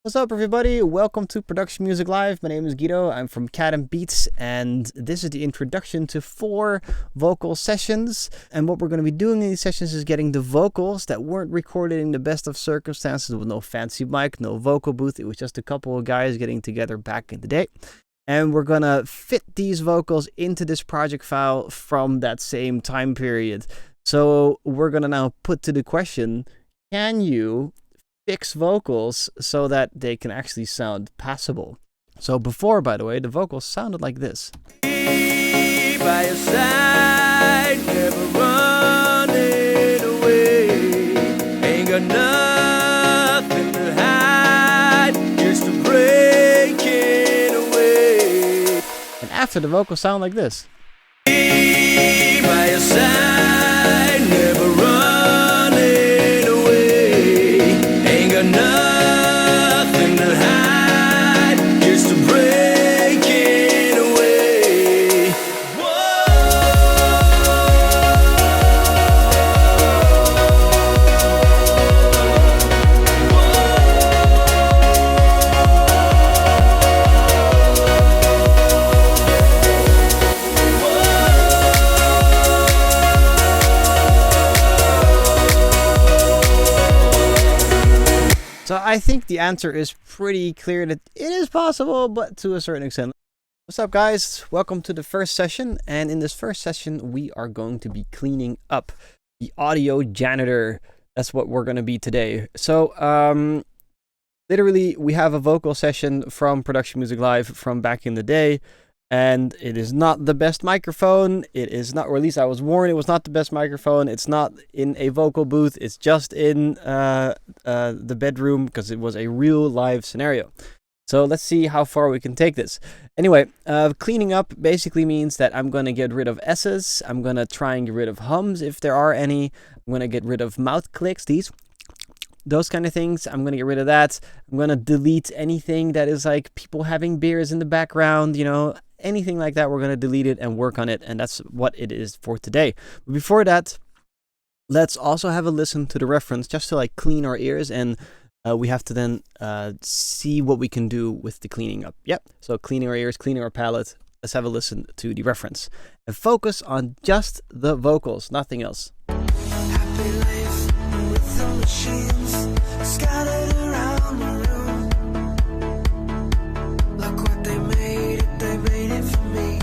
What's up, everybody? Welcome to Production Music Live. My name is Guido. I'm from Cat and Beats, and this is the introduction to 4 vocal sessions. And what we're going to be doing in these sessions is getting the vocals that weren't recorded in the best of circumstances with no fancy mic, no vocal booth. It was just a couple of guys getting together back in the day. And we're going to fit these vocals into this project file from that same time period. So we're going to now put to the question, can you fix vocals so that they can actually sound passable? So before, by the way, the vocals sounded like this. By your side, never running away. Ain't got nothing to hide, just breaking away. And after, the vocals sound like this. By your side, never running away. Ain't got nothing to hide, just breaking away. So I think the answer is pretty clear that it is possible, but to a certain extent. What's up, guys? Welcome to the first session. And in this first session, we are going to be cleaning up the audio janitor. That's what we're going to be today. So literally, we have a vocal session from Production Music Live from back in the day. And it is not the best microphone. It is not, or at least I was warned it was not the best microphone. It's not in a vocal booth. It's just in the bedroom because it was a real live scenario. So let's see how far we can take this. Anyway, cleaning up basically means that I'm going to get rid of S's. I'm going to try and get rid of hums if there are any. I'm going to get rid of mouth clicks, those kind of things. I'm going to get rid of that. I'm going to delete anything that is like people having beers in the background, you know, anything like that. We're going to delete it and work on it. And that's what it is for today. But before that, let's also have a listen to the reference just to like clean our ears. And we have to then see what we can do with the cleaning up. Yep. So cleaning our ears, cleaning our palate. Let's have a listen to the reference and focus on just the vocals, nothing else. Happy life with the machines scattered around the room. Look what they made it for me.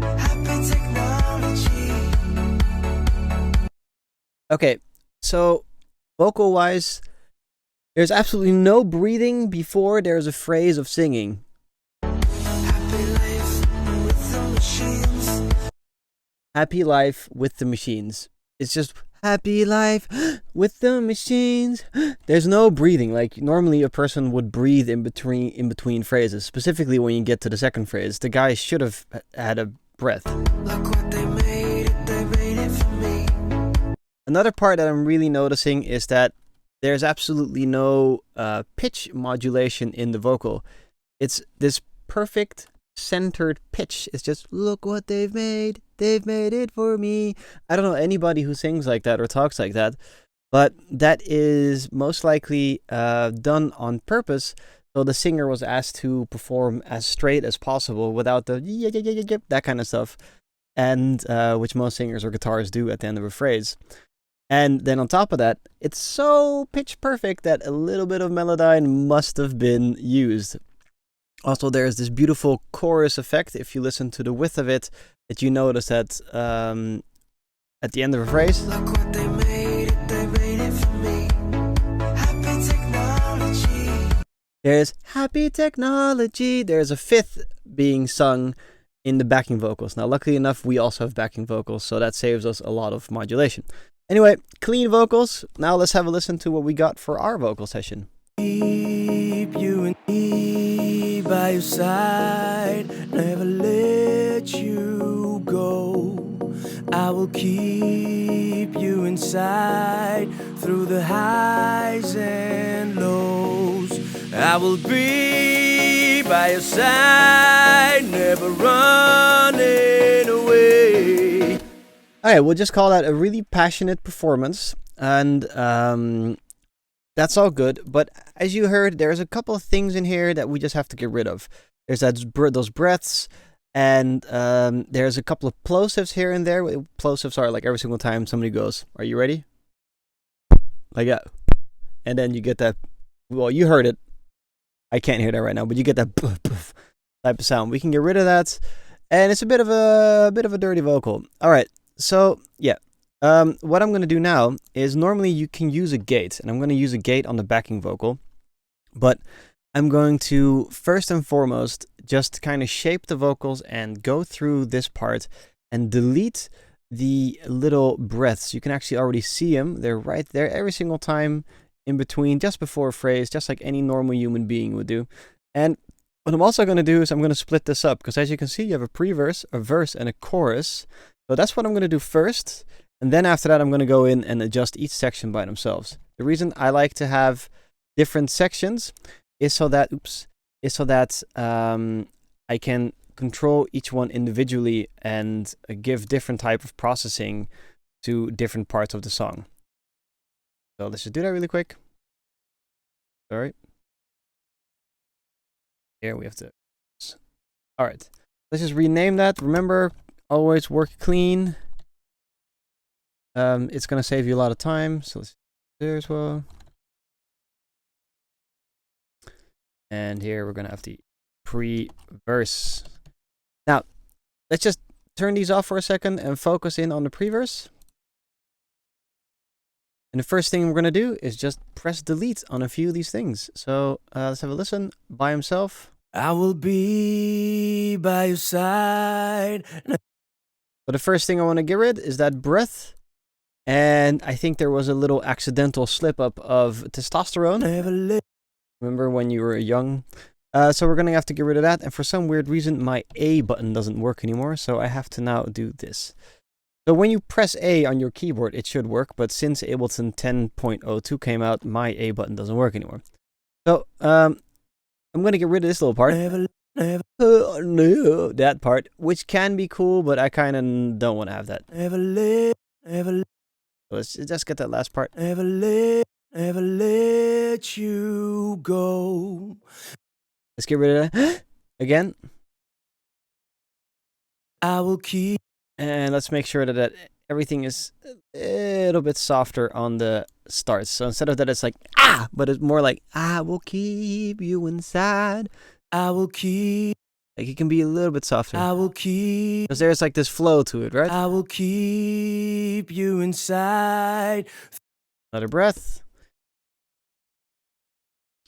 Happy technology. Okay, so vocal wise, there's absolutely no breathing before there's a phrase of singing. Happy life with the machines. Happy life with the machines. It's just happy life with the machines. There's no breathing. Like normally a person would breathe in between phrases, specifically when you get to the second phrase. The guy should have had a breath. Look what they made it for me. Another part that I'm really noticing is that there's absolutely no pitch modulation in the vocal. It's this perfect centered pitch. It's just, look what they've made it for me. I don't know anybody who sings like that or talks like that, but that is most likely done on purpose. So the singer was asked to perform as straight as possible without the that kind of stuff, and which most singers or guitarists do at the end of a phrase. And then on top of that, it's so pitch perfect that a little bit of melodyne must have been used. Also, there's this beautiful chorus effect, if you listen to the width of it, that you notice that at the end of a phrase. Look what they made it for me. Happy technology. There's happy technology. There's a fifth being sung in the backing vocals. Now, luckily enough, we also have backing vocals, so that saves us a lot of modulation. Anyway, clean vocals. Now let's have a listen to what we got for our vocal session. Keep you and me by your side, never let you go. I will keep you inside through the highs and lows. I will be by your side, never running away. Alright, we'll just call that a really passionate performance. And That's all good, but as you heard, there's a couple of things in here that we just have to get rid of. There's those breaths, and there's a couple of plosives here and there. Plosives are like every single time somebody goes, "Are you ready?" Like that, and then you get that. Well, you heard it. I can't hear that right now, but you get that type of sound. We can get rid of that, and it's a bit of a dirty vocal. All right, so yeah. What I'm going to do now is normally you can use a gate, and I'm going to use a gate on the backing vocal, but I'm going to first and foremost just kind of shape the vocals and go through this part and delete the little breaths. You can actually already see them. They're right there every single time in between, just before a phrase, just like any normal human being would do. And what I'm also going to do is I'm going to split this up, because as you can see, you have a pre-verse, a verse, and a chorus. So that's what I'm going to do first. And then after that, I'm going to go in and adjust each section by themselves. The reason I like to have different sections is so that, I can control each one individually and give different type of processing to different parts of the song. So let's just do that really quick. Sorry. Here we have to. All right. Let's just rename that. Remember, always work clean. It's going to save you a lot of time. So let's do there as well. And here we're going to have the pre-verse. Now, let's just turn these off for a second and focus in on the pre-verse. And the first thing we're going to do is just press delete on a few of these things. So let's have a listen. By himself. I will be by your side. So the first thing I want to get rid is that breath. And I think there was a little accidental slip up of testosterone. Remember when you were young? So we're going to have to get rid of that. And for some weird reason, my A button doesn't work anymore. So I have to now do this. So when you press A on your keyboard, it should work. But since Ableton 10.02 came out, my A button doesn't work anymore. So I'm going to get rid of this little part. No, that part, which can be cool, but I kind of don't want to have that. Let's just get that last part. Never let you go. Let's get rid of that. Again. I will keep. And let's make sure that everything is a little bit softer on the starts. So instead of that, it's like, ah, but it's more like, I will keep you inside. I will keep. Like it can be a little bit softer. I will keep. Because there's like this flow to it, right? I will keep you inside. Another breath.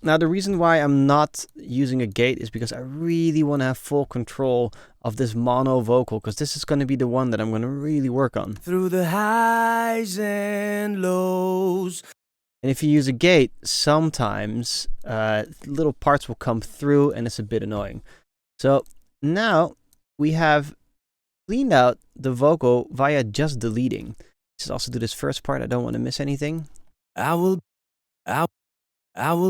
Now, the reason why I'm not using a gate is because I really want to have full control of this mono vocal, because this is going to be the one that I'm going to really work on. Through the highs and lows. And if you use a gate, sometimes little parts will come through and it's a bit annoying. So now we have cleaned out the vocal via just deleting. Let's also do this first part. I don't want to miss anything. I will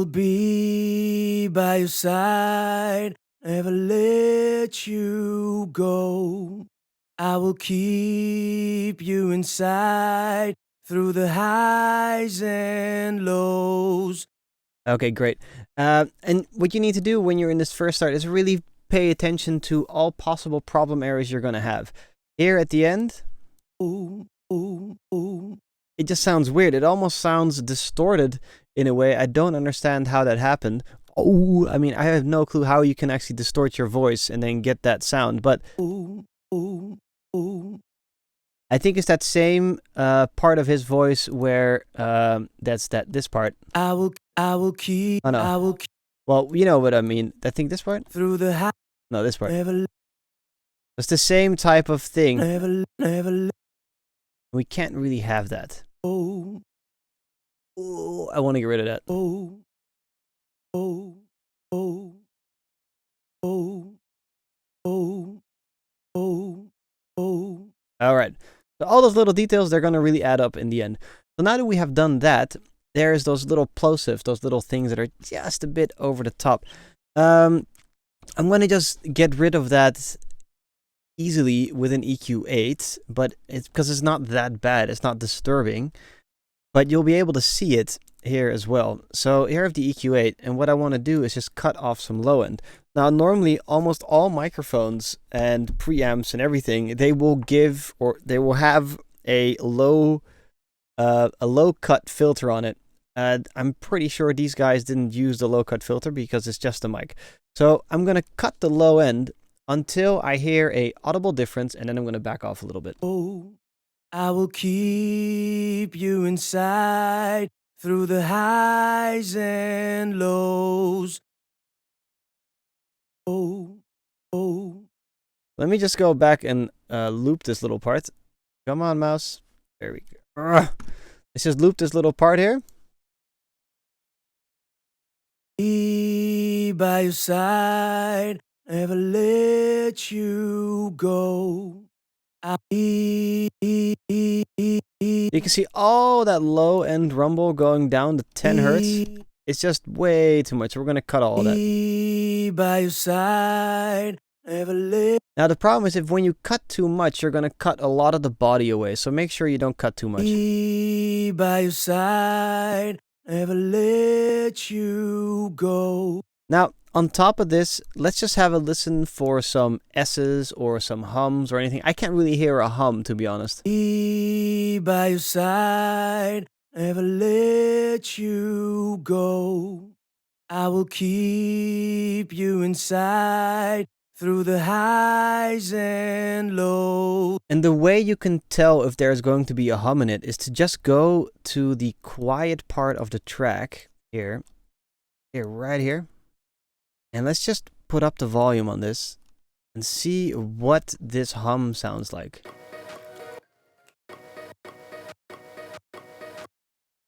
be by your side, never let you go. I will keep you inside through the highs and lows. Okay, great. And what you need to do when you're in this first start is really pay attention to all possible problem areas you're going to have. Here at the end, Ooh, ooh, ooh. It just sounds weird. It almost sounds distorted in a way. I don't understand how that happened. Oh, I mean, I have no clue how you can actually distort your voice and then get that sound. But Ooh, ooh, ooh. I think it's that same part of his voice where this part. I will keep. Oh, no. I will keep Well, you know what I mean. I think this part. through the highs. No, this part. Never, It's the same type of thing. never. We can't really have that. Oh, Oh, I want to get rid of that. oh, oh, oh, oh, oh, oh, oh. All right. So all those little details, they're going to really add up in the end. So now that we have done that, there's those little plosives, those little things that are just a bit over the top. I'm going to just get rid of that easily with an EQ8, but it's because it's not that bad. It's not disturbing, but you'll be able to see it here as well. So here I have the EQ8, and what I want to do is just cut off some low end. Now, normally almost all microphones and preamps and everything, they will give, or they will have a low cut filter on it. I'm pretty sure these guys didn't use the low cut filter because it's just a mic. So I'm gonna cut the low end until I hear a audible difference, and then I'm gonna back off a little bit. Oh, I will keep you inside through the highs and lows. Oh, oh. Let me just go back and loop this little part. Come on, mouse. There we go. Let's just loop this little part here. Be by your side, never let you go. You can see all that low end rumble going down to 10 hertz. It's just way too much. We're going to cut all of that. Be by your side, never let. Now, the problem is if when you cut too much, you're going to cut a lot of the body away. So make sure you don't cut too much. Be by your side, never let you go. Now, on top of this, let's just have a listen for some S's or some hums or anything. I can't really hear a hum, to be honest. Be by your side, never let you go. I will keep you inside through the highs and lows. And the way you can tell if there's going to be a hum in it is to just go to the quiet part of the track here, right here. And let's just put up the volume on this and see what this hum sounds like.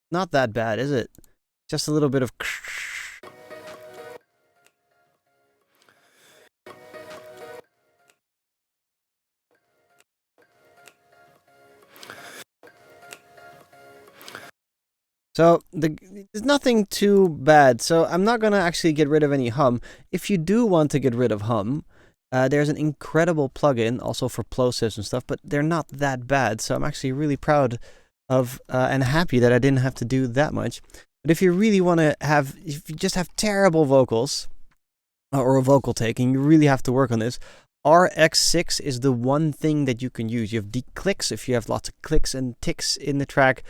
Not that bad, is it? Just a little bit of... So there's nothing too bad. So I'm not going to actually get rid of any hum. If you do want to get rid of hum, there's an incredible plugin also for plosives and stuff, but they're not that bad. So I'm actually really proud of and happy that I didn't have to do that much. But if you really want to have, if you just have terrible vocals or a vocal take and you really have to work on this, RX6 is the one thing that you can use. You have declicks if you have lots of clicks and ticks in the track.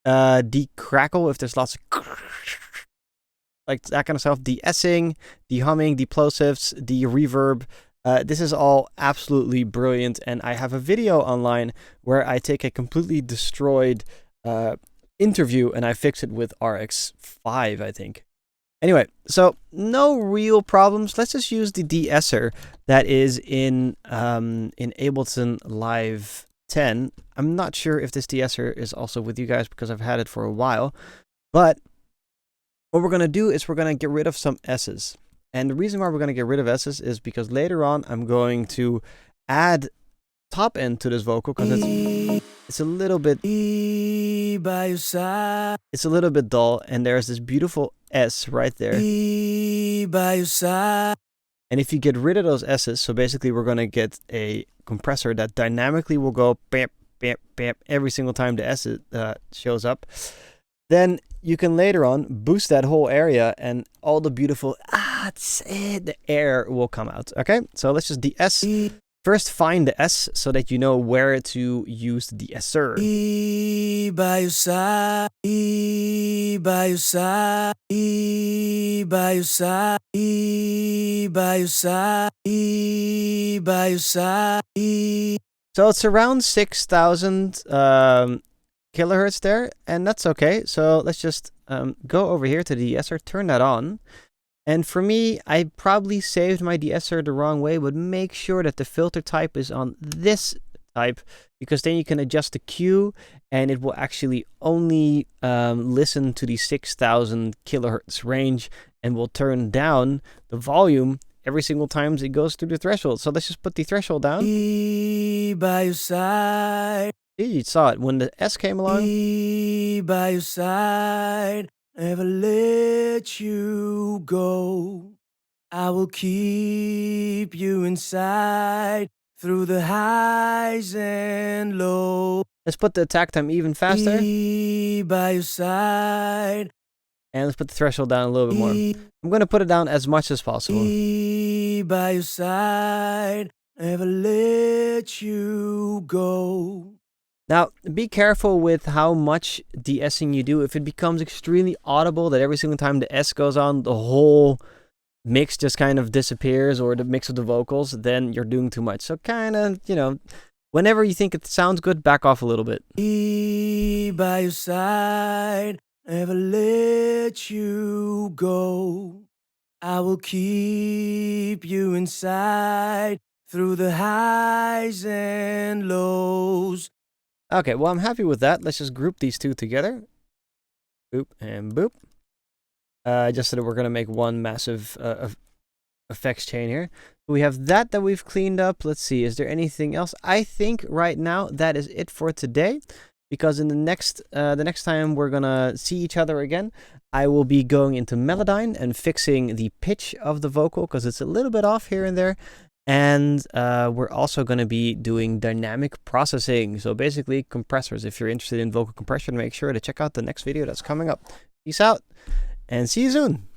De-crackle if there's lots of like that kind of stuff, de-essing, de-humming, de-plosives, de-reverb. This is all absolutely brilliant, and I have a video online where I take a completely destroyed interview and I fix it with RX5, I think. Anyway, so no real problems. Let's just use the de-esser that is in Ableton Live 10. I'm not sure if this de-esser is also with you guys because I've had it for a while, but what we're going to do is we're going to get rid of some S's. And the reason why we're going to get rid of S's is because later on I'm going to add top end to this vocal because it's a little bit dull, and there's this beautiful S right there. And if you get rid of those S's, so basically we're going to get a compressor that dynamically will go bam, bam, bam every single time the S shows up, then you can later on boost that whole area and all the beautiful, the air will come out. Okay, so let's just de-ess. First, find the S so that you know where to use the de-esser. Be by your side, be by your side, be by your side, be by your side, be by your side. So it's around 6,000 kilohertz there, and that's okay. So let's just go over here to the de-esser, turn that on. And for me, I probably saved my de-esser the wrong way, but make sure that the filter type is on this type, because then you can adjust the Q and it will actually only listen to the 6,000 kilohertz range and will turn down the volume every single time it goes through the threshold. So let's just put the threshold down. Be by your side. You saw it when the S came along. Be by your side. Never let you go. I will keep you inside through the highs and lows. Let's put the attack time even faster. Be by your side. And let's put the threshold down a little bit more. I'm going to put it down as much as possible. By your side, never let you go. Now, be careful with how much de-essing you do. If it becomes extremely audible that every single time the S goes on, the whole mix just kind of disappears, or the mix of the vocals, then you're doing too much. So kind of, you know, whenever you think it sounds good, back off a little bit. By your side, never let you go. I will keep you inside through the highs and lows. Okay, well, I'm happy with that. Let's just group these two together. Boop and boop. Just so that we're going to make one massive effects chain here. We have that we've cleaned up. Let's see, is there anything else? I think right now that is it for today, because in the next time we're gonna see each other again, I will be going into Melodyne and fixing the pitch of the vocal, because it's a little bit off here and there. And we're also going to be doing dynamic processing, so basically compressors. If you're interested in vocal compression, make sure to check out the next video that's coming up. Peace out and see you soon.